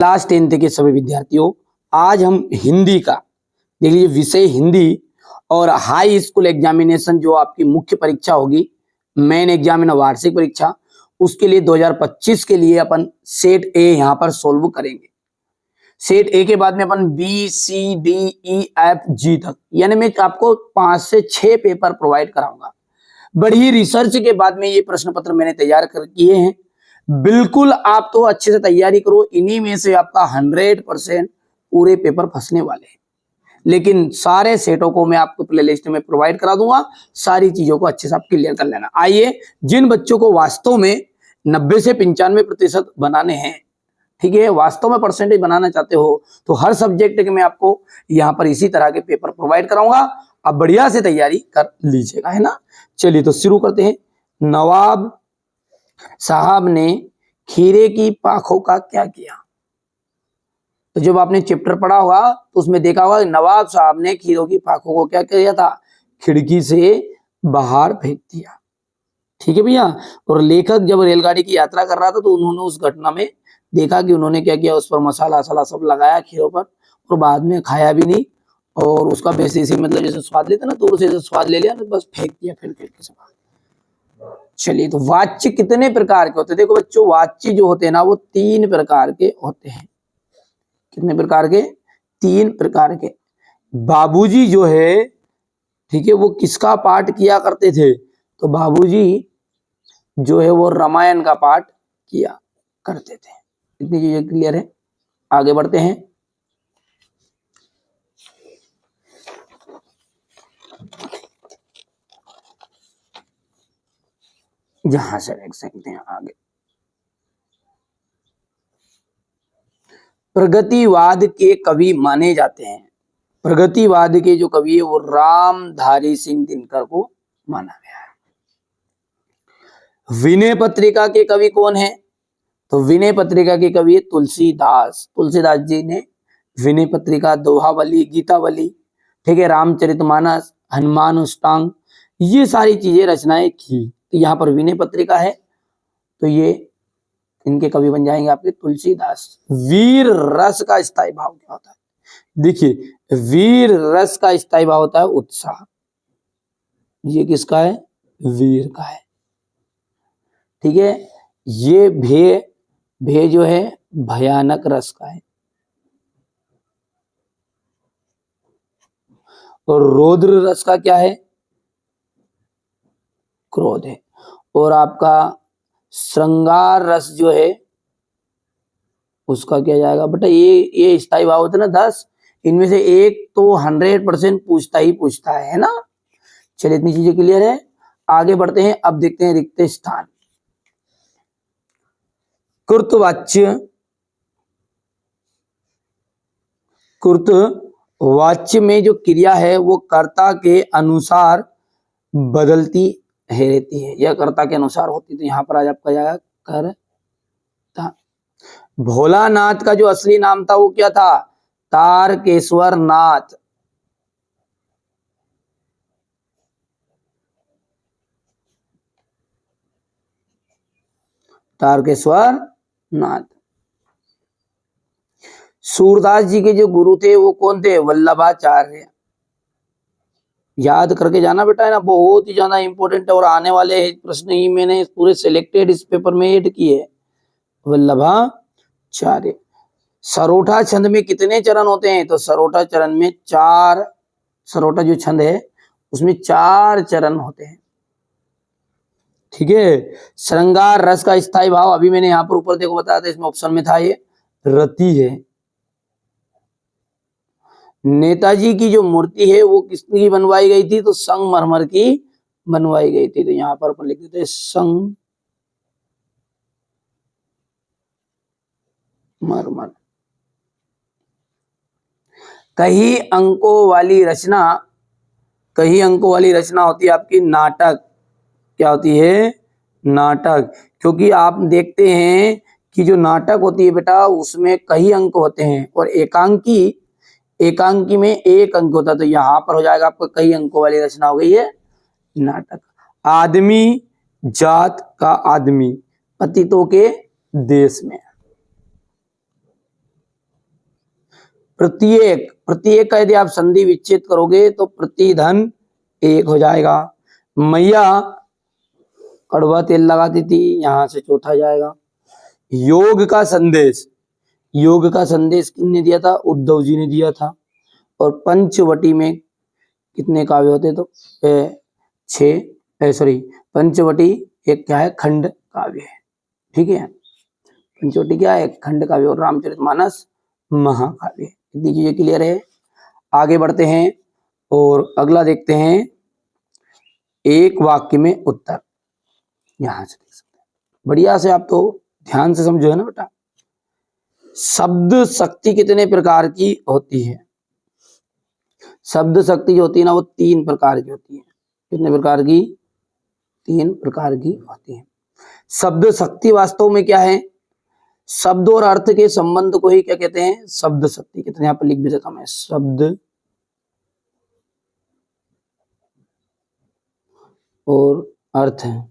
Class 10th के सभी विद्यार्थियों, आज हम हिंदी का देख लीजिए विषय हिंदी और हाई स्कूल एग्जामिनेशन जो आपकी मुख्य परीक्षा होगी, मेन एग्जामिनेशन वार्षिक परीक्षा, उसके लिए 2025 के लिए अपन सेट ए यहाँ पर सोल्व करेंगे। सेट ए के बाद में अपन B C D E F G तक, यानी मैं आपको 5 से 6 पेपर प्रोवाइड कराऊंगा। बड़ी रिसर्च के बाद में ये प्रश्न पत्र मैंने तैयार कर किए हैं। बिल्कुल आप तो अच्छे से तैयारी करो, इन्हीं में से आपका 100% पूरे पेपर फंसने वाले हैं। लेकिन सारे सेटों को मैं आपको प्लेलिस्ट में प्रोवाइड करा दूंगा, सारी चीजों को अच्छे से आप क्लियर कर लेना। आइए, जिन बच्चों को वास्तव में 90 से 95% बनाने हैं, ठीक है, वास्तव में परसेंटेज बनाना चाहते हो, तो हर सब्जेक्ट के मैं आपको यहाँ पर इसी तरह के पेपर प्रोवाइड कराऊंगा। आप बढ़िया से तैयारी कर लीजिएगा, है ना। चलिए तो शुरू करते हैं। नवाब साहब ने खीरे की पाखों का क्या किया? तो जब आपने चैप्टर पढ़ा होगा तो उसमें देखा होगा नवाब साहब ने खीरों की पाखों को क्या किया था? खिड़की से बाहर फेंक दिया। ठीक है भैया। और लेखक जब रेलगाड़ी की यात्रा कर रहा था तो उन्होंने उस घटना में देखा कि उन्होंने क्या किया, उस पर मसाला वसाला सब लगाया खीरों पर, और बाद में खाया भी नहीं, और उसका वैसे ही मतलब जैसे स्वाद लेते ना, तो उसे स्वाद ले लिया, बस फेंक दिया फिर के सब। चलिए, तो वाच्य कितने प्रकार के होते हैं? देखो बच्चों, वाच्य जो होते हैं ना वो 3 प्रकार के होते हैं। कितने प्रकार के? 3 प्रकार के। बाबूजी जो है, ठीक है, वो किसका पाठ किया करते थे? तो बाबूजी जो है वो रामायण का पाठ किया करते थे। इतनी चीजें क्लियर है। आगे बढ़ते हैं। जहां से देख सकते हैं आगे, प्रगतिवाद के कवि माने जाते हैं। प्रगतिवाद के जो कवि है वो रामधारी सिंह दिनकर को माना गया है। विनय पत्रिका के कवि कौन है? तो विनय पत्रिका के कवि है तुलसीदास। तुलसीदास जी ने विनय पत्रिका, दोहावली, गीतावली, ठीक है, रामचरितमानस, हनुमान अष्टांग, ये सारी चीजें रचनाएं की। तो यहाँ पर विनय पत्रिका है, तो ये इनके कवि बन जाएंगे आपके तुलसीदास। वीर रस का स्थायी भाव क्या होता है? देखिए, वीर रस का स्थायी भाव होता है उत्साह। ये किसका है? वीर का है। ठीक है। ये भय जो है भयानक रस का है, और रौद्र रस का क्या है? क्रोध है। और आपका श्रृंगार रस जो है उसका क्या जाएगा बेटा? ये स्थायी भाव होते हैं ना 10, इनमें से एक तो 100% पूछता है ना। चलिए, इतनी चीजें क्लियर है। आगे बढ़ते हैं। अब देखते हैं रिक्त स्थान। कृतवाच्य में जो क्रिया है वो कर्ता के अनुसार बदलती है रहती है, या कर्ता के अनुसार होती। तो यहाँ पर आज आपका जाएगा कर्ता। भोलानाथ का जो असली नाम था वो क्या था? तारकेश्वर नाथ। तारकेश्वर नाथ। सूरदास जी के जो गुरु थे वो कौन थे? वल्लभाचार्य। याद करके जाना बेटा, है ना, बहुत ही ज्यादा इंपॉर्टेंट है, और आने वाले प्रश्न ही मैंने पूरे सिलेक्टेड इस पेपर में ऐड किए। वल्लभाचार्य। सरोठा छंद में कितने चरण होते हैं? तो सरोठा चरण में 4, सरोठा जो छंद है उसमें 4 चरण होते हैं। ठीक है। श्रृंगार रस का स्थायी भाव, अभी मैंने यहाँ पर ऊपर देखो बताया था, इसमें ऑप्शन में था ये रति है। नेताजी की जो मूर्ति है वो किसकी बनवाई गई थी? तो संगमरमर की बनवाई गई थी। तो यहाँ पर अपन लिख देते हैं संगमरमर। कई अंकों वाली रचना होती है आपकी नाटक। क्या होती है? नाटक। क्योंकि आप देखते हैं कि जो नाटक होती है बेटा उसमें कई अंक होते हैं, और एकांकी में 1 अंक होता है। तो यहाँ पर हो जाएगा आपका कई अंकों वाली रचना हो गई है नाटक। आदमी जात का आदमी पतितों के देश में। प्रत्येक, प्रत्येक का यदि आप संधि विच्छेद करोगे तो प्रतिधन एक हो जाएगा। मैया कड़वा तेल लगाती थी, यहां से चौथा जाएगा। योग का संदेश, योग का संदेश किसने दिया था? उद्धव जी ने दिया था। और पंचवटी में कितने काव्य होते? तो 6, सॉरी, पंचवटी एक क्या है? खंड काव्य है। ठीक है, पंचवटी क्या है? खंड काव्य। और रामचरितमानस महाकाव्य। इतनी चीजें क्लियर है। आगे बढ़ते हैं और अगला देखते हैं, एक वाक्य में उत्तर। यहां से देख सकते हैं, बढ़िया से आप तो ध्यान से समझो है ना बेटा। शब्द शक्ति कितने प्रकार की होती है? शब्द शक्ति जो होती है ना, वो 3 प्रकार की होती है। कितने प्रकार की? 3 प्रकार की होती है। शब्द शक्ति वास्तव में क्या है? शब्द और अर्थ के संबंध को ही क्या कहते हैं? शब्द शक्ति। कितने यहाँ पर लिख भी देता हूं मैं, शब्द और अर्थ है।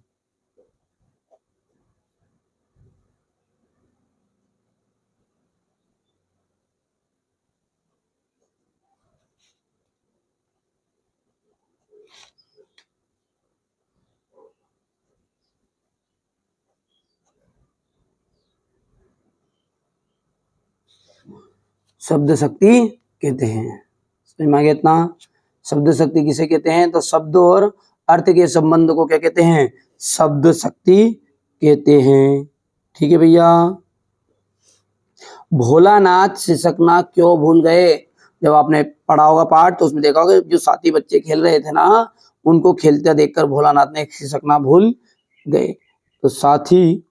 शब्द शक्ति कहते हैं। समझ में आ गया इतना? शब्द शक्ति किसे कहते हैं? तो शब्द और अर्थ के संबंध को क्या कहते हैं? शब्द शक्ति कहते हैं। ठीक है भैया। भोलानाथ सिसकना क्यों भूल गए? जब आपने पढ़ा होगा पाठ तो उसमें देखा होगा, जो साथी बच्चे खेल रहे थे ना, उनको खेलते देखकर भोलानाथ ने सिसकना भूल गए। तो साथी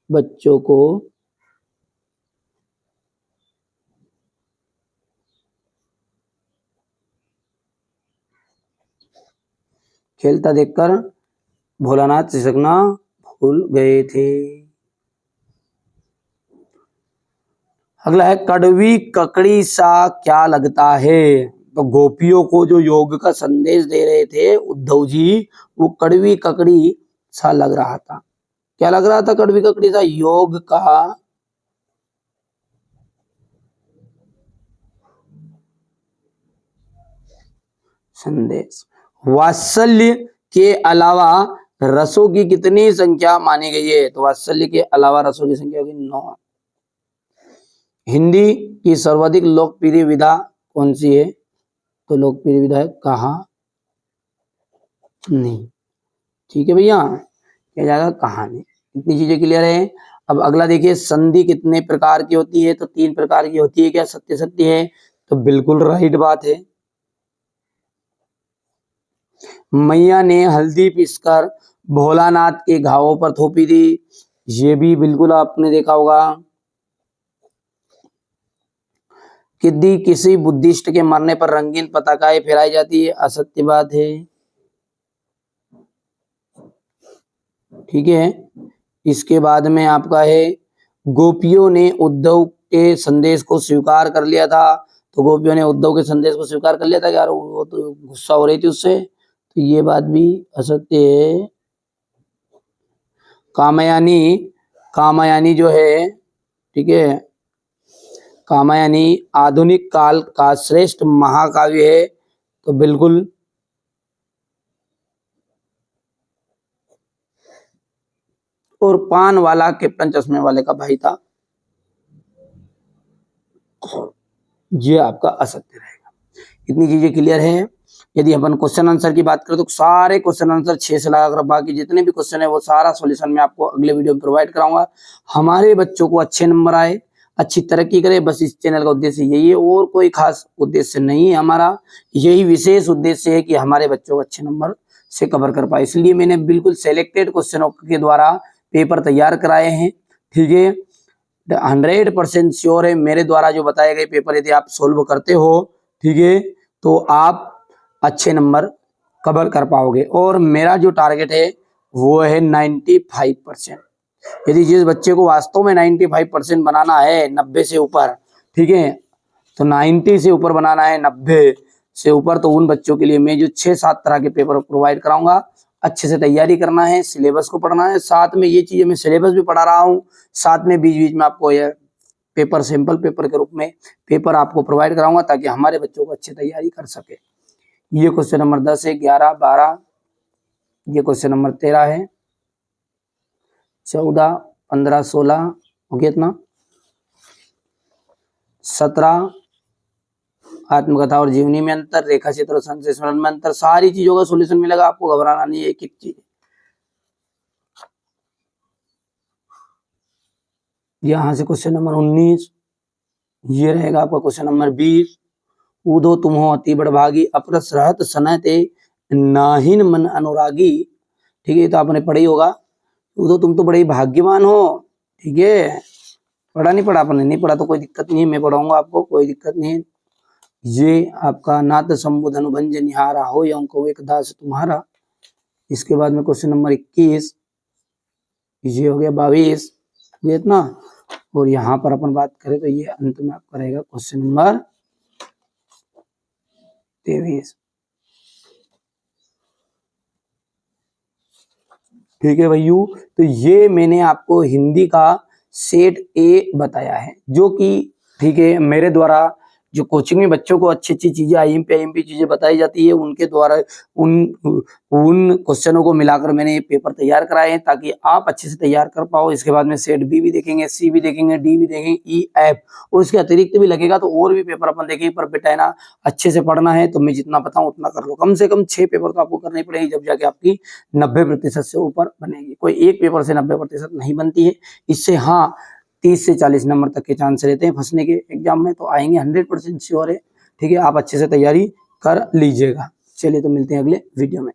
बच्चों को खेलता देखकर भोलानाथ सिसकना भूल गए थे। अगला है, कड़वी ककड़ी सा क्या लगता है? तो गोपियों को जो योग का संदेश दे रहे थे उद्धव जी, वो कड़वी ककड़ी सा लग रहा था। क्या लग रहा था? कड़वी ककड़ी सा। योग का संदेश। वात्सल्य के अलावा रसों की कितनी संख्या मानी गई है? तो वात्सल्य के अलावा रसों की संख्या होगी 9। हिंदी की सर्वाधिक लोकप्रिय विधा कौन सी है? तो लोकप्रिय विधा है कहानी। ठीक है भैया, क्या जाएगा? कहानी। इतनी चीजें क्लियर है। अब अगला देखिए, संधि कितने प्रकार की होती है? तो 3 प्रकार की होती है। क्या सत्य सत्य है? तो बिल्कुल राइट बात है। मैया ने हल्दी पीसकर भोलानाथ के घावों पर थोपी थी। ये भी बिल्कुल आपने देखा होगा। यदि किसी बुद्धिस्ट के मरने पर रंगीन पताकाएं फहराई जाती है, असत्य बात है। ठीक है। इसके बाद में आपका है, गोपियों ने उद्धव के संदेश को स्वीकार कर लिया था। तो गोपियों ने उद्धव के संदेश को स्वीकार कर लिया था यार, वो तो गुस्सा हो रही थी उससे। तो ये बात भी असत्य है। कामयानी, कामयानी जो है, ठीक है, कामयानी आधुनिक काल का श्रेष्ठ महाकाव्य है। तो बिल्कुल और पान वाला कैप्टन चश्मे वाले का भाई था। ये आपका असत्य रहेगा। इतनी चीजें क्लियर है। यदि अपन क्वेश्चन आंसर की बात करें तो सारे क्वेश्चन आंसर 6 से लगाकर बाकी जितने भी क्वेश्चन है वो सारा सॉल्यूशन मैं आपको अगले वीडियो में प्रोवाइड कराऊंगा। हमारे बच्चों को अच्छे नंबर आए, अच्छी तरक्की करे, बस इस चैनल का उद्देश्य यही है। और कोई खास उद्देश्य नहीं है हमारा, यही विशेष उद्देश्य है कि हमारे बच्चों को अच्छे नंबर से कवर कर पाए। इसलिए मैंने बिल्कुल सेलेक्टेड क्वेश्चनों के द्वारा पेपर तैयार कराए हैं। ठीक है, 100% श्योर है मेरे द्वारा जो बताए गए पेपर यदि आप सोल्व करते हो, ठीक है, तो आप अच्छे नंबर कवर कर पाओगे। और मेरा जो टारगेट है वो है 95%। यदि जिस बच्चे को वास्तव में 95% बनाना है 90 से ऊपर, ठीक है, तो 90 से ऊपर बनाना है, 90 से ऊपर, तो उन बच्चों के लिए मैं जो 6-7 तरह के पेपर प्रोवाइड कराऊंगा, अच्छे से तैयारी करना है, सिलेबस को पढ़ना है। साथ में ये चीजें मैं सिलेबस भी पढ़ा रहा हूँ, साथ में बीच बीच में आपको ये पेपर, सैंपल पेपर के रूप में पेपर आपको प्रोवाइड कराऊंगा ताकि हमारे बच्चों को अच्छी तैयारी कर सके। ये क्वेश्चन नंबर 10 है, 11, 12, ये क्वेश्चन नंबर 13 है, 14, 15, 16 हो गया इतना, 17 आत्मकथा और जीवनी में अंतर, रेखा चित्र और संशय स्मरण में अंतर, सारी चीजों का सॉल्यूशन मिलेगा, आपको घबराना नहीं है, एक एक चीज। यहां से क्वेश्चन नंबर 19, ये रहेगा आपका क्वेश्चन नंबर 20, ऊधो तुम हो अति बड़भागी, अपरस रहत सनते नाहिन मन अनुरागी। ठीक है, तो आपने पढ़ी होगा, ऊधो तुम तो बड़े ही भाग्यवान हो। ठीक है, पढ़ा नहीं पढ़ा, आपने नहीं पढ़ा तो कोई दिक्कत नहीं है, मैं पढ़ाऊंगा आपको, कोई दिक्कत नहीं है। ये आपका नाथ संबुध अनुभंज निहारा हो या उनको एक दास तुम्हारा। इसके बाद में क्वेश्चन नंबर 21, ये हो गया 22, ये इतना। और यहाँ पर अपन बात करें तो ये अंत में आपका रहेगा क्वेश्चन नंबर 23। ठीक है भैयू, तो ये मैंने आपको हिंदी का सेट ए बताया है, जो कि ठीक है मेरे द्वारा जो कोचिंग में बच्चों को अच्छी अच्छी चीजें आईएमपी चीजें बताई जाती है, उनके द्वारा उन क्वेश्चनों को मिलाकर मैंने ये पेपर तैयार कराए हैं ताकि आप अच्छे से तैयार कर पाओ। इसके बाद में सेट बी भी देखेंगे, सी भी देखेंगे, डी भी देखेंगे, ई एफ, और इसके अतिरिक्त भी लगेगा तो और भी पेपर अपन देखेंगे। पर बेटा है ना, अच्छे से पढ़ना है तो मैं जितना बताऊं उतना कर लो, कम से कम 6 पेपर तो आपको करनी पड़ेगी, जब जाके आपकी 90% से ऊपर बनेगी। कोई एक पेपर से 90% नहीं बनती है। इससे हाँ 30 से 40 नंबर तक के चांस रहते हैं फंसने के एग्जाम में, तो आएंगे 100% श्योर है। ठीक है, आप अच्छे से तैयारी कर लीजिएगा। चलिए तो मिलते हैं अगले वीडियो में।